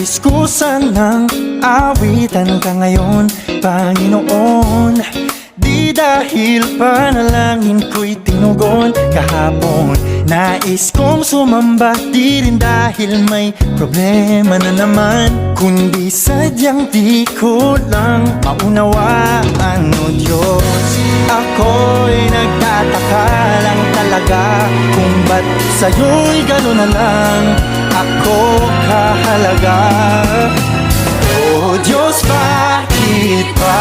Nais ko sanang awitan ka ngayon, Panginoon. Di dahil panalangin ko'y tinugon kahapon. Nais kong sumamba, di rin dahil may problema na naman, kundi sadyang di ko lang maunawaan, o Diyos. Ako'y nagtataka lang talaga kung ba't sa'yo'y gano'n na lang ako kahalaga. O Diyos, bakit ba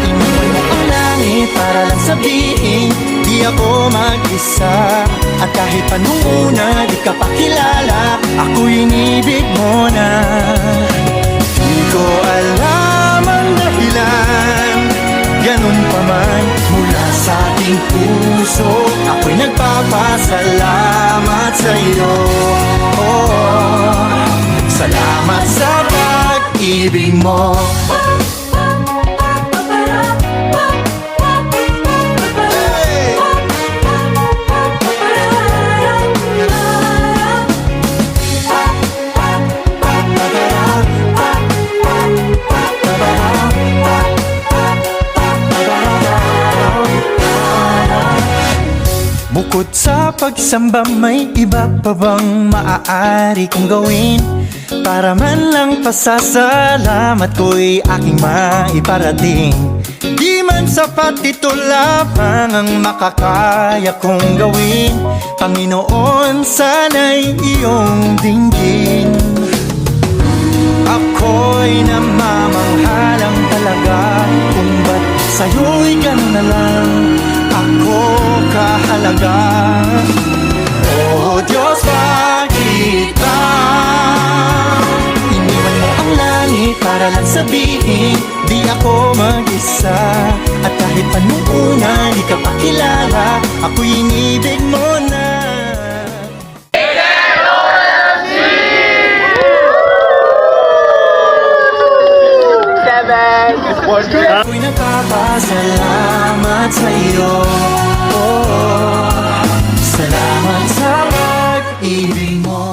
iniwan mo ang langit para lang sabihin di ako mag-isa? At kahit pa nung una di ka pa kilala, ako'y inibig mo na. Di ko alam ang dahilan, ganun pa man mula sa aking puso, ako'y nagpapasalamat sa'yo. Salamat sa pag-ibig mo. Bukod sa pagsamba, may iba pa bang maaari kong gawin para man lang pasasalamat ko'y aking maiparating? Di man sapat, ito lamang ang makakaya kong gawin. Panginoon, sana'y iyong dinggin. Ako'y namamanghalang talaga kung ba't sa'yo'y gano'n na lang ako kahalaga. Oh Diyos, bakit ba iniwan mo ang langit para lang sabihin di ako mag-isa? At kahit pa nung una di ka pa kilala, ako'y inibig mo na. Ako'y nagpapasalamat sa'yo. Salamat sa pag-ibig mo.